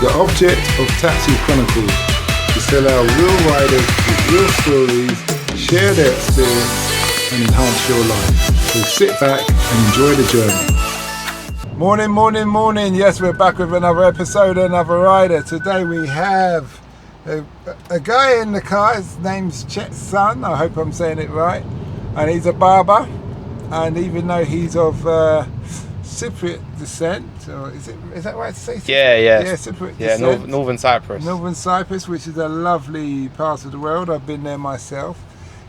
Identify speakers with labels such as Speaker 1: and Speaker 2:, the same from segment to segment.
Speaker 1: The object of Taxi Chronicles is to allow real riders with real stories share their experience and enhance your life. So sit back and enjoy the journey. Morning. Yes, we're back with another episode, another rider. Today we have a guy in the car. His name's Chet's son. I hope I'm saying it right. And he's a barber. And even though he's of Cypriot descent, or is that right to say?
Speaker 2: Yeah,
Speaker 1: Cypriot
Speaker 2: yeah,
Speaker 1: descent.
Speaker 2: Northern Cyprus.
Speaker 1: Northern Cyprus, which is a lovely part of the world. I've been there myself.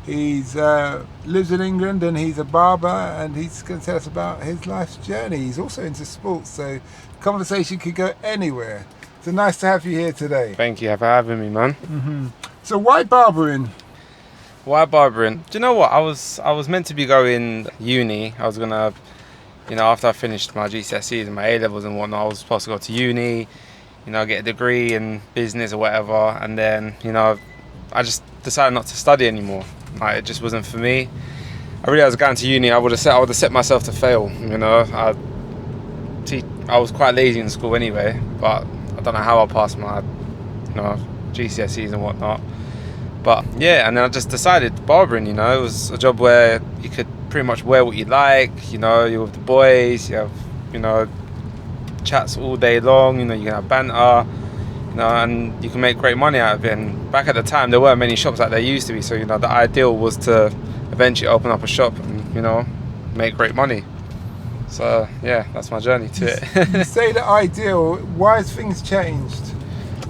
Speaker 1: He's lives in England and he's a barber, and he's going to tell us about his life's journey. He's also into sports, so the conversation could go anywhere. So nice to have you here today.
Speaker 2: Thank you for having me, man.
Speaker 1: Mm-hmm. So why barbering?
Speaker 2: Why barbering? Do you know what? I was meant to be going uni. I was gonna, after I finished my GCSEs and my A levels and whatnot, I was supposed to go to uni, get a degree in business or whatever. And then, I just decided not to study anymore. Like, it just wasn't for me. I realized going to uni, I would have set myself to fail. I was quite lazy in school anyway, but I don't know how I passed my, GCSEs and whatnot. But yeah, and then I just decided barbering, it was a job where you could pretty much wear what you like, you're with the boys, you have, chats all day long, you can have banter, and you can make great money out of it. And back at the time, there weren't many shops like there used to be, so, the ideal was to eventually open up a shop and, make great money. So yeah, that's my journey to it.
Speaker 1: You say the ideal, why has things changed?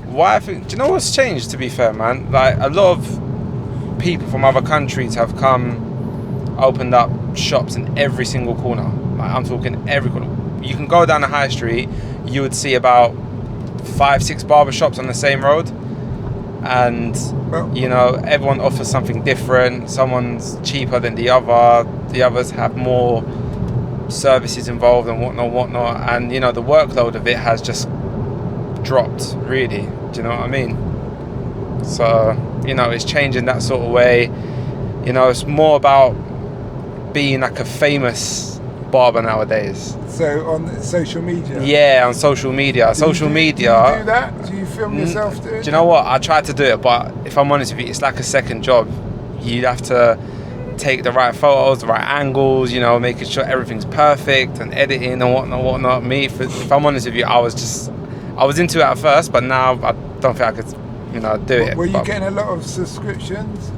Speaker 2: Do you know what's changed, to be fair, man? Like, a lot of people from other countries have opened up shops in every single corner. Like, I'm talking every corner. You can go down the high street, you would see about 5-6 barber shops on the same road. And, everyone offers something different. Someone's cheaper than the other. The others have more services involved and whatnot. And, the workload of it has just dropped, really. Do you know what I mean? So, it's changing that sort of way. It's more about being like a famous barber nowadays.
Speaker 1: So on social media?
Speaker 2: Yeah, on social media. Do you
Speaker 1: do that? Do you film yourself doing it?
Speaker 2: Do you know what? I tried to do it, but if I'm honest with you, it's like a second job. You have to take the right photos, the right angles, making sure everything's perfect, and editing and whatnot. If I'm honest with you, I was into it at first, but now I don't think I could, do it.
Speaker 1: Were you getting a lot of subscriptions?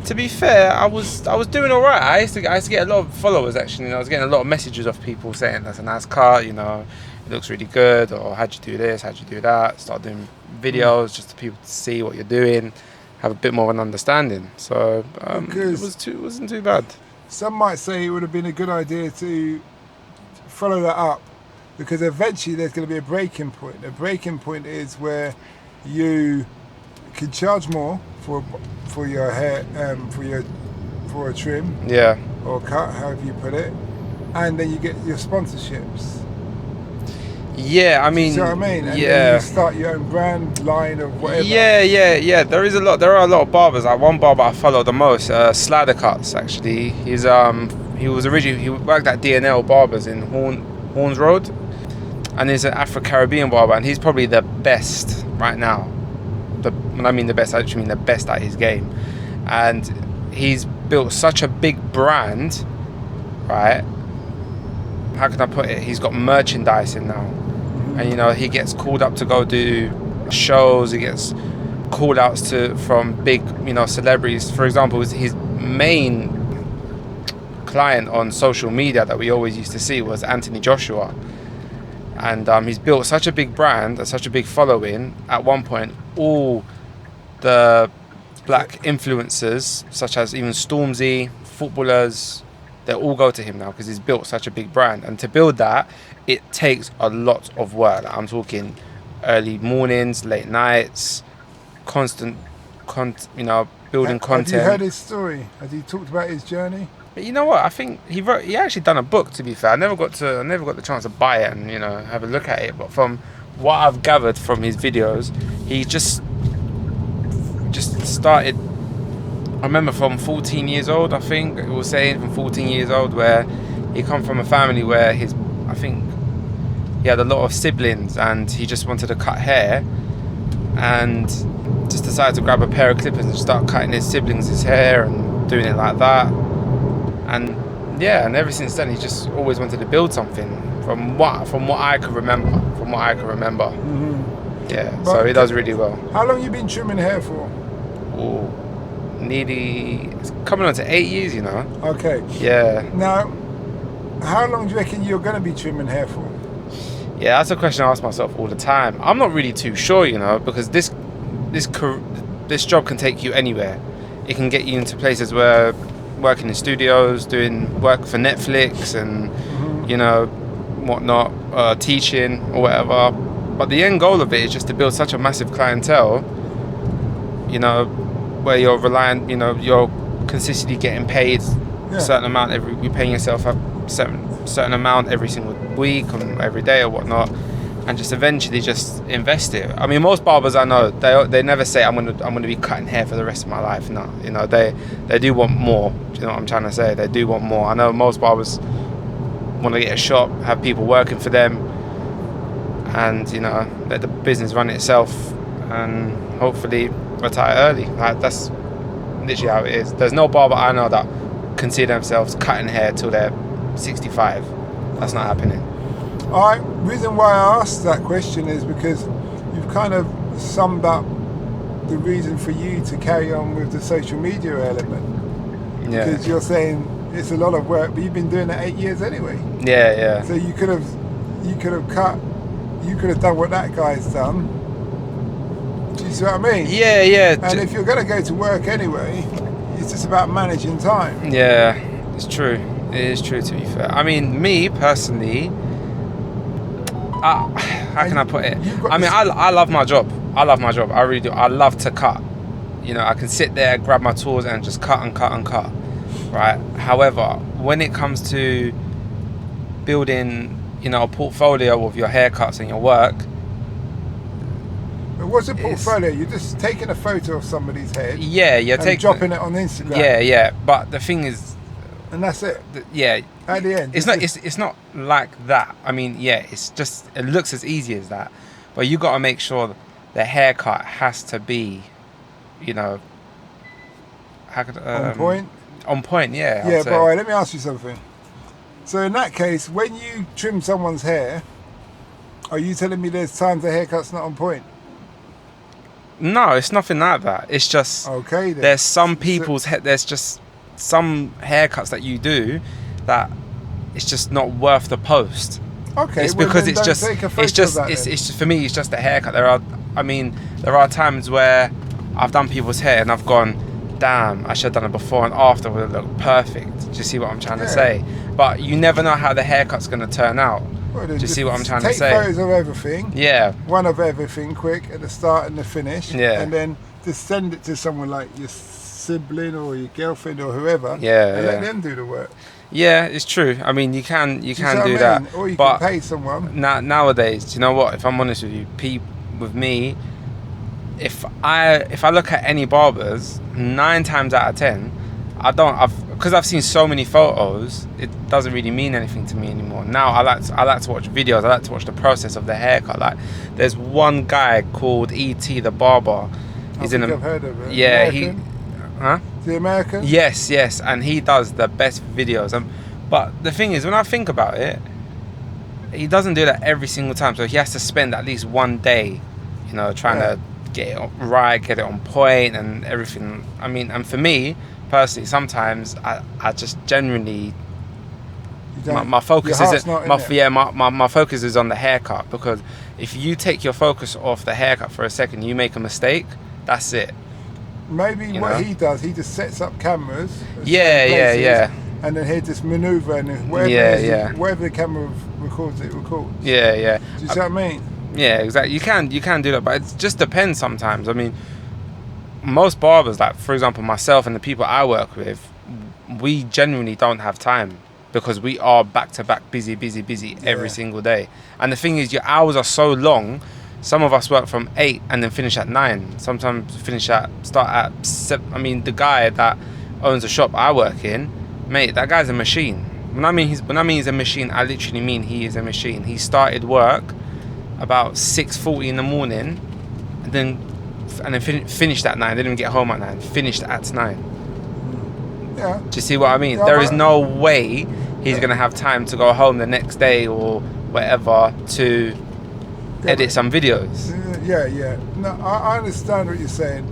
Speaker 2: To be fair, I was doing all right. I used to get a lot of followers, actually. I was getting a lot of messages of people saying that's a nice car, it looks really good, or how'd you do this, how'd you do that. Start doing videos just for people to see what you're doing, have a bit more of an understanding. So it wasn't too bad. Some
Speaker 1: might say it would have been a good idea to follow that up, because eventually there's going to be a breaking point. A breaking point is where you can charge more for your hair, for a trim, or cut, however you put it, and then you get your sponsorships.
Speaker 2: Yeah, I mean,
Speaker 1: you know what I mean? And
Speaker 2: yeah.
Speaker 1: Then you start your own brand line of whatever.
Speaker 2: Yeah. There are a lot of barbers. Like, one barber I follow the most, Slider Cuts. Actually, he worked at DNL Barbers in Horns Road, and he's an Afro-Caribbean barber, and he's probably the best right now. When I mean the best, I actually mean the best at his game. And he's built such a big brand, right? How can I put it? He's got merchandising now. And, he gets called up to go do shows. He gets call outs from big, celebrities. For example, his main client on social media that we always used to see was Anthony Joshua. And he's built such a big brand and such a big following. At one point, all the black influencers, such as even Stormzy, footballers, they all go to him now because he's built such a big brand. And to build that, it takes a lot of work. I'm talking early mornings, late nights, constant, building content.
Speaker 1: Have you heard his story? Has he talked about his journey?
Speaker 2: But you know what? I think he actually done a book, to be fair. I never got the chance to buy it and have a look at it. But from what I've gathered from his videos, he just started. I remember from 14 years old. I think it was saying from 14 years old, where he come from a family where he had a lot of siblings and he just wanted to cut hair, and just decided to grab a pair of clippers and start cutting his siblings' hair and doing it like that. And yeah, and ever since then he just always wanted to build something from what I could remember. Yeah,
Speaker 1: But
Speaker 2: so he does really well.
Speaker 1: How long you been trimming hair for?
Speaker 2: Ooh, nearly, it's coming on to 8 years, you know.
Speaker 1: Okay.
Speaker 2: Yeah.
Speaker 1: Now, how long do you reckon you're going to be trimming hair for?
Speaker 2: Yeah, that's a question I ask myself all the time. I'm not really too sure, you know, because this job can take you anywhere. It can get you into places where working in studios, doing work for Netflix and you know whatnot, teaching or whatever. But the end goal of it is just to build such a massive clientele, you know, where you're reliant, you know, you're consistently getting paid a certain amount you're paying yourself a certain amount every single week or every day or whatnot, and just eventually just invest it. I mean, most barbers I know, they never say I'm gonna be cutting hair for the rest of my life. No, you know, they do want more. Do you know what I'm trying to say? They do want more. I know most barbers want to get a shop, have people working for them, and you know, let the business run itself, and hopefully retire early. Like, that's literally how it is. There's no barber I know that consider themselves cutting hair till they're 65. That's not happening.
Speaker 1: Alright, reason why I asked that question is because you've kind of summed up the reason for you to carry on with the social media element.
Speaker 2: Yeah.
Speaker 1: Because you're saying it's a lot of work, but you've been doing it 8 years anyway.
Speaker 2: Yeah.
Speaker 1: So you could have done what that guy's done. Do you see what I mean?
Speaker 2: Yeah.
Speaker 1: And if you're going to go to work anyway, it's just about managing time.
Speaker 2: Yeah, it's true. It is true, to be fair. I mean, me personally, how can I put it? I mean, I love my job. I really do. I love to cut. You know, I can sit there, grab my tools and just cut. Right? However, when it comes to building, you know, a portfolio of your haircuts and your work.
Speaker 1: But what's a portfolio? You're just taking a photo of somebody's head.
Speaker 2: Yeah,
Speaker 1: dropping it on Instagram.
Speaker 2: Yeah. But the thing is,
Speaker 1: and that's it.
Speaker 2: Yeah.
Speaker 1: At the end,
Speaker 2: it's not like that. I mean, yeah, it looks as easy as that, but you got to make sure the haircut has to be, you know,
Speaker 1: on point.
Speaker 2: On point, yeah.
Speaker 1: Yeah, but all right, let me ask you something. So in that case, when you trim someone's hair, are you telling me there's times the haircut's not on point?
Speaker 2: No, it's nothing like that. It's just
Speaker 1: okay. Then.
Speaker 2: There's some people's there's just some haircuts that you do that it's just not worth the post.
Speaker 1: Okay,
Speaker 2: it's because it's just for me it's just a haircut. There are times where I've done people's hair and I've gone, damn, I should have done it before and after, would have looked perfect. Do you see what I'm trying to say? But you never know how the haircut's going to turn out.
Speaker 1: Well,
Speaker 2: do you see what I'm trying to say?
Speaker 1: Take photos of everything.
Speaker 2: Yeah.
Speaker 1: One of everything quick at the start and the finish.
Speaker 2: Yeah.
Speaker 1: And then just send it to someone like your sibling or your girlfriend or whoever.
Speaker 2: Yeah.
Speaker 1: And let them do the work.
Speaker 2: Yeah, it's true. I mean, you can do that.
Speaker 1: Or you can pay someone.
Speaker 2: Nowadays, do you know what? If I'm honest with you, with me, if I look at any barbers, 9 times out of 10, because I've seen so many photos, it doesn't really mean anything to me anymore. Now I like to watch videos. I like to watch the process of the haircut. Like, there's one guy called E.T. the barber.
Speaker 1: I've heard of it.
Speaker 2: Yeah,
Speaker 1: American? The American?
Speaker 2: Yes, and he does the best videos. But the thing is, when I think about it, he doesn't do that every single time. So he has to spend at least one day, you know, trying to get it right, get it on point and everything. I mean, and for me personally, sometimes I just generally my focus isn't my focus is on the haircut, because if you take your focus off the haircut for a second, you make a mistake, that's it.
Speaker 1: Maybe he does, he just sets up cameras.
Speaker 2: Yeah.
Speaker 1: And then he'll just maneuver, and wherever the camera records, it records.
Speaker 2: Yeah.
Speaker 1: Do you see what I mean?
Speaker 2: Yeah, exactly. You can do that, but it just depends sometimes. I mean, most barbers, like for example myself and the people I work with, we genuinely don't have time, because we are back to back busy every single day. And the thing is, your hours are so long. Some of us work from 8 and then finish at 9. Sometimes start at 7. I mean, the guy that owns the shop I work in, mate, that guy's a machine. When I mean he's a machine, I literally mean he is a machine. He started work about 6:40 in the morning, and then finished at 9. Didn't even get home at 9. Finished at 9.
Speaker 1: Yeah.
Speaker 2: Do you see what I mean?
Speaker 1: Yeah,
Speaker 2: There is no way he's gonna have time to go home the next day or whatever to edit some videos.
Speaker 1: Yeah. No, I understand what you're saying.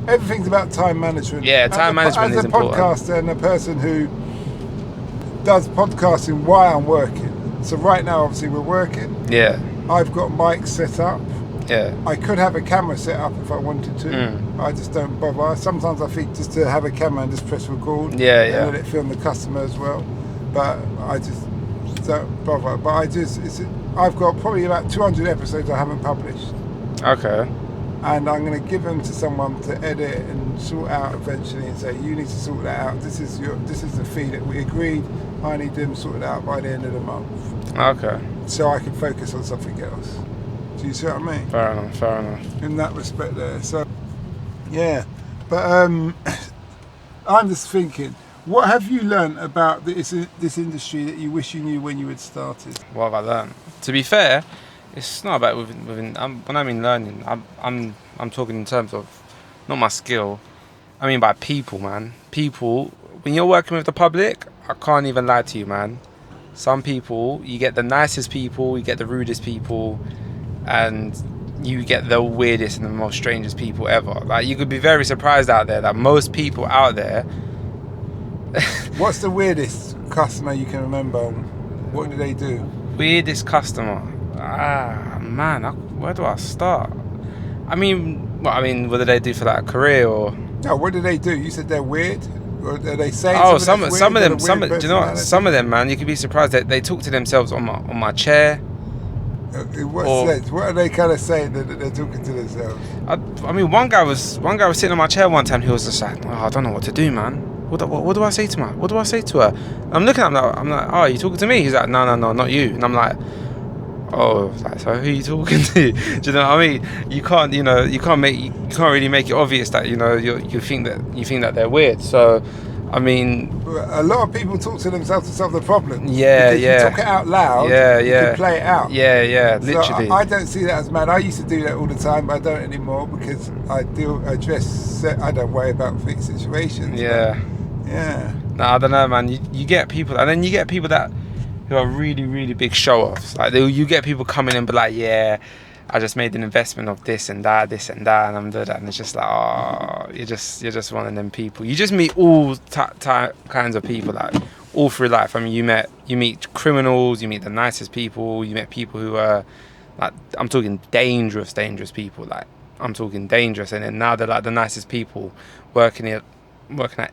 Speaker 1: Everything's about time management.
Speaker 2: Yeah, time management is important.
Speaker 1: As a podcaster and a person who does podcasting while I'm working. So right now, obviously, we're working.
Speaker 2: Yeah.
Speaker 1: I've got mics set up.
Speaker 2: Yeah.
Speaker 1: I could have a camera set up if I wanted to. I just don't bother. Sometimes I think just to have a camera and just press record. And let it film the customer as well. But I just don't bother. But I've got probably about 200 episodes I haven't published.
Speaker 2: Okay.
Speaker 1: And I'm going to give them to someone to edit and sort out eventually and say, you need to sort that out. This is the fee that we agreed. I need them sorted out by the end of the month.
Speaker 2: Okay.
Speaker 1: So I can focus on something else. Do you see what I mean?
Speaker 2: Fair enough.
Speaker 1: In that respect there. So, yeah. But I'm just thinking, what have you learned about this industry that you wish you knew when you had started?
Speaker 2: What have I learned? To be fair, it's not about within. When I mean learning, I'm talking in terms of not my skill. I mean by people, man. People. When you're working with the public, I can't even lie to you, man. Some people, you get the nicest people, you get the rudest people, and you get the weirdest and the most strangest people ever. Like, you could be very surprised out there that most people out there.
Speaker 1: What's the weirdest customer you can remember? What do they do?
Speaker 2: Weirdest customer. Man, where do I start? I mean, what do they do for that, a career or?
Speaker 1: No, what do they do? You said they're weird. Or are they saying?
Speaker 2: Oh, some of them. Do you know what? Some of them, man, you could be surprised that they talk to themselves on my chair.
Speaker 1: In what sense? What are they kind of saying that they're talking to themselves?
Speaker 2: I mean, one guy was sitting on my chair one time. He was just like, I don't know what to do, man. What do I say to her? What do I say to her? I'm looking at him. I'm like, oh, you talking to me? He's like, no, not you. And I'm like, oh, so who are you talking to? Do you know what I mean? You can't really make it obvious that you think that they're weird. So, I mean,
Speaker 1: a lot of people talk to themselves to solve the problem.
Speaker 2: Yeah.
Speaker 1: You talk it out loud. You can play it out.
Speaker 2: Yeah, literally.
Speaker 1: So I don't see that as mad. I used to do that all the time, but I don't anymore because I don't worry about fixed situations.
Speaker 2: Yeah. No, I don't know, man. You get people, and then you get people who are really, really big show-offs. Like, you get people coming in and be like, yeah, I just made an investment of this and that, and I'm doing that. And it's just like, oh, you're just one of them people. You just meet all kinds of people, like, all through life. I mean, you meet criminals, you meet the nicest people, you meet people who are, like, I'm talking dangerous people. Like, I'm talking dangerous. And then now they're, like, the nicest people working at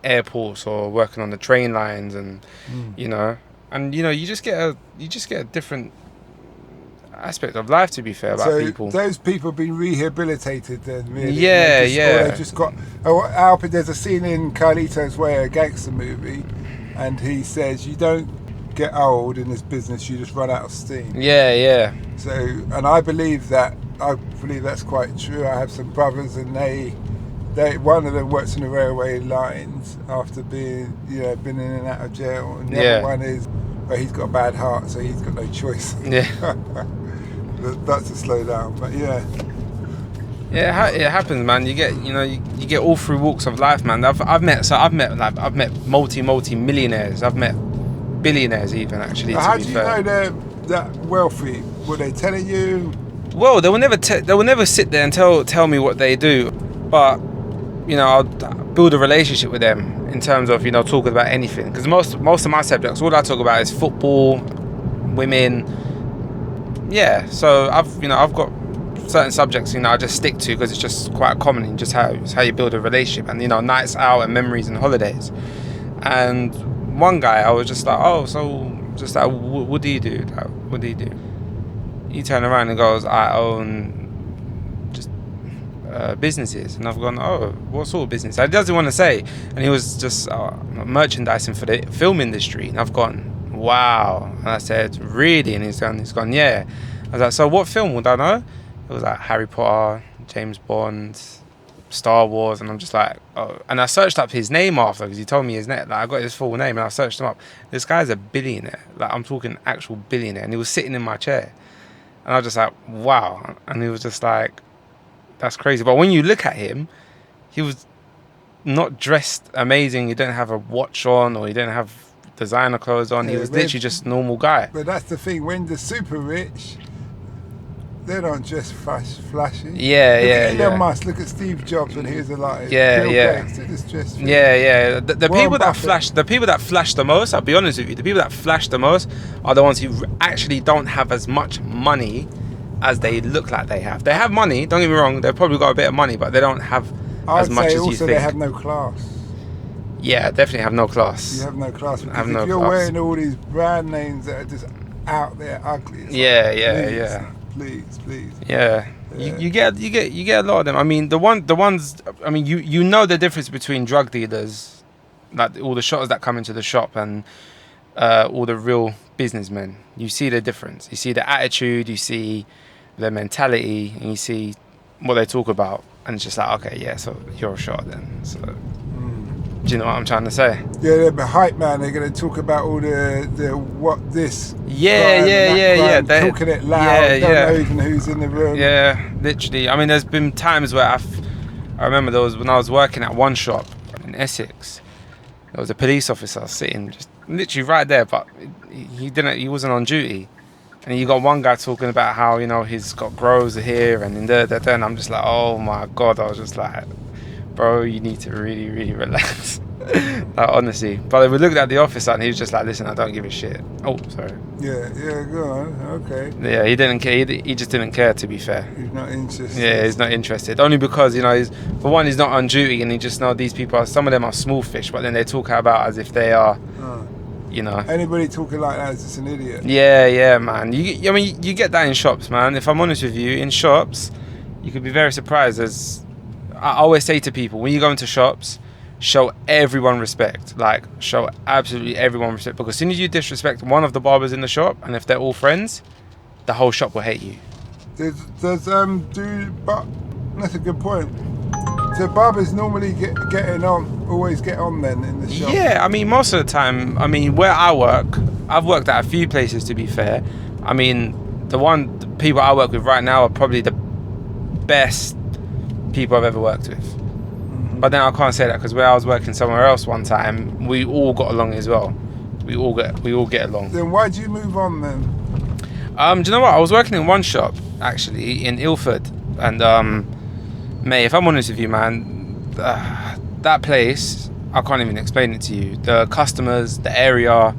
Speaker 2: airports or working on the train lines, and and you just get a different aspect of life, to be fair, about people.
Speaker 1: Those people have been rehabilitated then, really.
Speaker 2: Yeah.
Speaker 1: Or they just got. There's a scene in Carlito's Way, a gangster movie, and he says, "You don't get old in this business; you just run out of steam."
Speaker 2: Yeah.
Speaker 1: So, and I believe that. I believe that's quite true. I have some brothers, and they one of them works in the railway lines after being been in and out of jail, and the other one is, but he's got a bad heart, so he's got no choice.
Speaker 2: Yeah.
Speaker 1: That's to slow down, but yeah.
Speaker 2: Yeah, it happens, man. You get all through walks of life, man. I've met multi-millionaires. I've met billionaires even, actually.
Speaker 1: How do you know they're that wealthy? Were they telling you?
Speaker 2: Well, they will never sit there and tell me what they do, but I'll build a relationship with them in terms of talking about anything, because most of my subjects, all I talk about is football, women. Yeah, so I've got certain subjects I just stick to because it's just quite common in just how you build a relationship, and nights out and memories and holidays. And one guy, I was just like, oh, so just like, what do you do? Like, what do you do? He turned around and goes, I own just businesses. And I've gone, oh, what sort of business? He doesn't want to say. And he was just merchandising for the film industry. And I've gone, wow. And I said, really? And he's gone, yeah. I was like, so what film would I know? It was like Harry Potter, James Bond, Star Wars, and I'm just like, oh. And I searched up his name after, because he told me his name. Like, I got his full name, and I searched him up. This guy's a billionaire. Like, I'm talking actual billionaire, and he was sitting in my chair, and I was just like, wow. And he was just like, that's crazy. But when you look at him, he was not dressed amazing. He didn't have a watch on, or he didn't have designer clothes on. He was literally just a normal guy.
Speaker 3: But that's the thing, when the super rich, they don't just flashy.
Speaker 2: Yeah,
Speaker 3: look at Elon
Speaker 2: yeah.
Speaker 3: Musk, look at Steve Jobs when he was alive.
Speaker 2: Yeah,
Speaker 3: Bill
Speaker 2: yeah.
Speaker 3: Gates, they just dress
Speaker 2: Yeah. The
Speaker 3: Warren
Speaker 2: people that
Speaker 3: Buffett.
Speaker 2: flash the most, I'll be honest with you, the people that flash the most are the ones who actually don't have as much money as they look like they have. They have money, don't get me wrong, they've probably got a bit of money, but they don't have as much as you
Speaker 3: also
Speaker 2: think.
Speaker 3: they have no class.
Speaker 2: Yeah, definitely have no class.
Speaker 3: You have no class. Because
Speaker 2: Have
Speaker 3: if
Speaker 2: no
Speaker 3: you're
Speaker 2: class.
Speaker 3: wearing all these brand names that are just out there ugly. It's
Speaker 2: Yeah.
Speaker 3: Please.
Speaker 2: Yeah.
Speaker 3: Yeah.
Speaker 2: You get a lot of them. I mean, the ones. I mean, you know the difference between drug dealers, like all the shotters that come into the shop, and all the real businessmen. You see the difference. You see the attitude. You see their mentality, and you see what they talk about. And it's just like, okay, yeah, so you're a shotter then. So, do you know what I'm trying to say?
Speaker 3: Yeah, they're the hype man. They're going to talk about all the what this.
Speaker 2: Yeah,
Speaker 3: crime
Speaker 2: yeah,
Speaker 3: and that
Speaker 2: yeah,
Speaker 3: crime,
Speaker 2: yeah. They-
Speaker 3: talking it loud.
Speaker 2: yeah,
Speaker 3: Don't
Speaker 2: yeah.
Speaker 3: know even who's in the room.
Speaker 2: Yeah, literally. I mean, there's been times where I remember there was when I was working at one shop in Essex. There was a police officer sitting just literally right there, but he wasn't on duty. And you got one guy talking about how, you know, he's got grows here and in there, and I'm just like, oh my God. I was just like, bro, you need to really, really relax. Like, honestly. But we looked at the officer and he was just like, listen, I don't give a shit. Oh, sorry.
Speaker 3: Yeah, go on. Okay.
Speaker 2: Yeah, he didn't care. He just didn't care, to be fair.
Speaker 3: He's not interested.
Speaker 2: Yeah, he's not interested. Only because, you know, for one, he's not on duty, and he just know these people some of them are small fish, but then they talk about as if they are, you know.
Speaker 3: Anybody talking like that is just an idiot.
Speaker 2: Yeah, man. You get that in shops, man. If I'm honest with you, in shops, you could be very surprised. As I always say to people, when you go into shops, show everyone respect. Like, show absolutely everyone respect. Because as soon as you disrespect one of the barbers in the shop, and if they're all friends, the whole shop will hate you.
Speaker 3: But that's a good point. So barbers normally always get on then in the shop.
Speaker 2: Yeah, I mean, most of the time, I mean, where I work, I've worked at a few places, to be fair. I mean, the people I work with right now are probably the best people I've ever worked with.
Speaker 3: Mm-hmm.
Speaker 2: But then I can't say that, because where I was working somewhere else one time, we all got along as well. We all get along.
Speaker 3: Then why'd you move on then?
Speaker 2: Do you know what? I was working in one shop, actually, in Ilford. And, mate, if I'm honest with you, man, that place, I can't even explain it to you. The customers, the area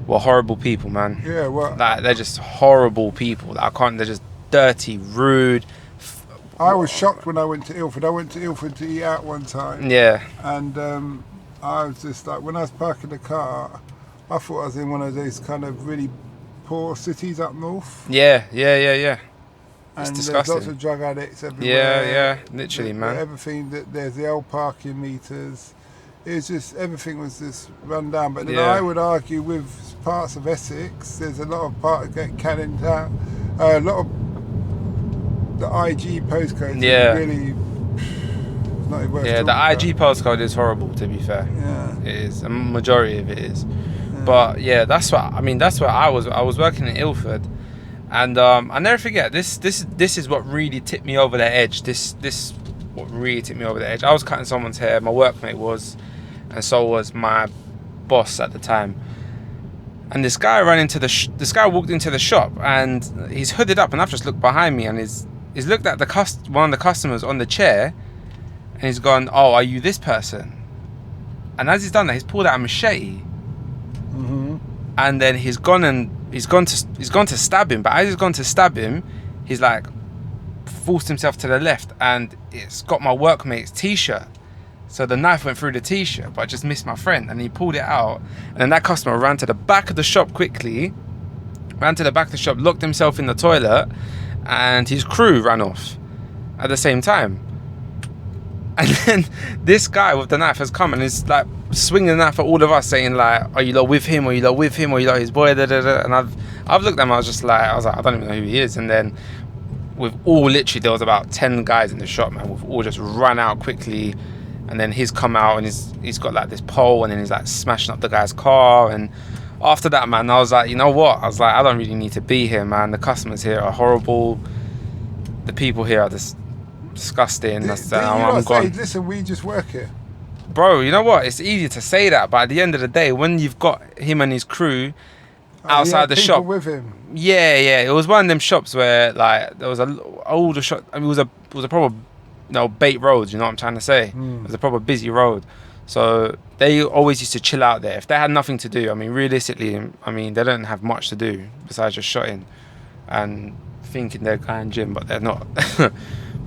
Speaker 2: were horrible people, man.
Speaker 3: Yeah, what?
Speaker 2: Like, they're just horrible people. They're just dirty, rude.
Speaker 3: I was shocked when I went to Ilford. I went to Ilford to eat out one time.
Speaker 2: Yeah.
Speaker 3: And I was just like, when I was parking the car, I thought I was in one of those kind of really poor cities up north.
Speaker 2: Yeah.
Speaker 3: And
Speaker 2: It's
Speaker 3: there's
Speaker 2: disgusting.
Speaker 3: lots of drug addicts everywhere.
Speaker 2: Yeah, literally, man.
Speaker 3: Everything, there's the old parking meters. It was just, everything was just run down. But then
Speaker 2: Yeah.
Speaker 3: I would argue with parts of Essex, there's a lot of part of Canning Town, a lot of the IG postcodes.
Speaker 2: Yeah.
Speaker 3: Really, it's not even worth
Speaker 2: Yeah,
Speaker 3: talking
Speaker 2: the
Speaker 3: about.
Speaker 2: IG postcode is horrible, to be fair.
Speaker 3: Yeah.
Speaker 2: It is. A majority of it is. But yeah, that's what I was working in Ilford, and I never forget this is what really tipped me over the edge. This what really tipped me over the edge. I was cutting someone's hair, my workmate was, and so was my boss at the time. And this guy walked into the shop, and he's hooded up, and I've just looked behind me, and he's looked at one of the customers on the chair, and he's gone, "Oh, are you this person?" And as he's done that, he's pulled out a machete.
Speaker 3: Mm-hmm.
Speaker 2: And then he's gone to stab him, but as he's gone to stab him, he's like forced himself to the left, and it's got my workmate's t-shirt. So the knife went through the t-shirt, but I just missed my friend, and he pulled it out, and then that customer ran to the back of the shop quickly, locked himself in the toilet, and his crew ran off at the same time. And then this guy with the knife has come and is like swinging the knife at all of us, saying like, "Are you lot with him? Are you lot with him? Are you lot his boy?" Da, da, da. And I've looked at him. I was like, I don't even know who he is. And then we've all literally, there was about 10 guys in the shop, man. We've all just run out quickly, and then he's come out and he's got like this pole, and then he's like smashing up the guy's car. And after that, man, I was like, you know what? I was like, I don't really need to be here, man. The customers here are horrible. The people here are just disgusting. I'm gone.
Speaker 3: Listen, we just work here.
Speaker 2: Bro, you know what? It's easy to say that, but at the end of the day, when you've got him and his crew outside the shop
Speaker 3: with him.
Speaker 2: Yeah, it was one of them shops where like there was a older shop. I mean, it was a proper, bait roads. You know what I'm trying to say? It was a proper busy road, so they always used to chill out there if they had nothing to do. I mean, realistically, they don't have much to do besides just shotting and thinking they're going gym, but they're not.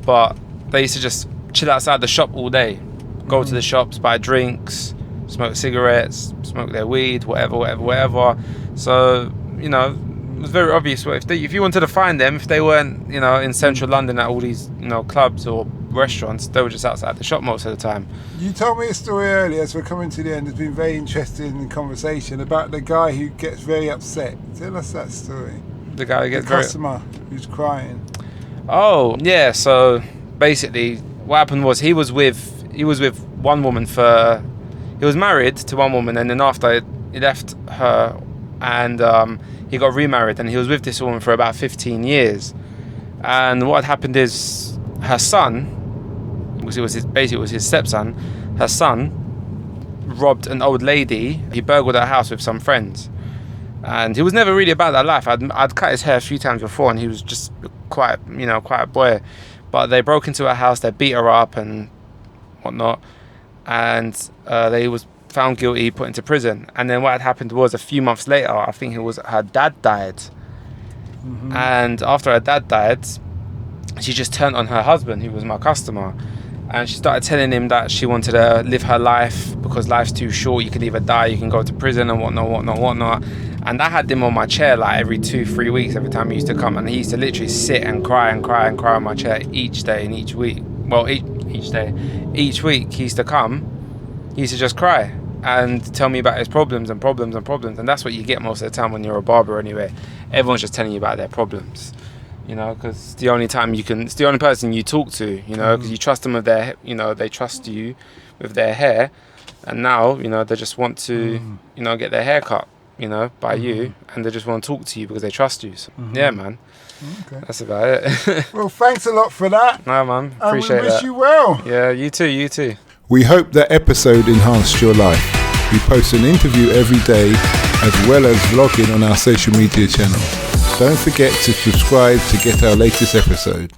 Speaker 2: But they used to just chill outside the shop all day, go to the shops, buy drinks, smoke cigarettes, smoke their weed, whatever. So, it was very obvious. If you wanted to find them, if they weren't, in central London at all these, clubs or restaurants, they were just outside the shop most of the time.
Speaker 3: You told me a story earlier, as we're coming to the end. It's been very interesting in the conversation about the guy who gets very upset. Tell us that story.
Speaker 2: The guy who gets
Speaker 3: the customer who's crying.
Speaker 2: Oh yeah. So basically, what happened was he was with one woman he was married to one woman, and then after he left her, and he got remarried, and he was with this woman for about 15 years. And what happened is her son, because it was his stepson, her son robbed an old lady. He burgled her house with some friends, and he was never really about that life. I'd cut his hair a few times before, and he was just quite a boy. But they broke into her house, they beat her up and whatnot, and they was found guilty, put into prison. And then what had happened was a few months later, I think it was her dad died. And after her dad died, she just turned on her husband, who was my customer, and she started telling him that she wanted to live her life because life's too short. You can either die, you can go to prison, and whatnot. And I had him on my chair like every 2-3 weeks, every time he used to come, and he used to literally sit and cry on my chair each day and each week. Well, each week he used to come, he used to just cry and tell me about his problems. And that's what you get most of the time when you're a barber anyway. Everyone's just telling you about their problems, because it's the only person you talk to, because you trust them with their, they trust you with their hair, and now, they just want to, get their hair cut, by you, and they just want to talk to you because they trust you. So, yeah, man. Okay. That's about it.
Speaker 3: Well, thanks a lot for that.
Speaker 2: No, man. Appreciate it.
Speaker 3: We wish you well.
Speaker 2: Yeah, you too.
Speaker 1: We hope that episode enhanced your life. We post an interview every day as well as vlogging on our social media channels. Don't forget to subscribe to get our latest episode.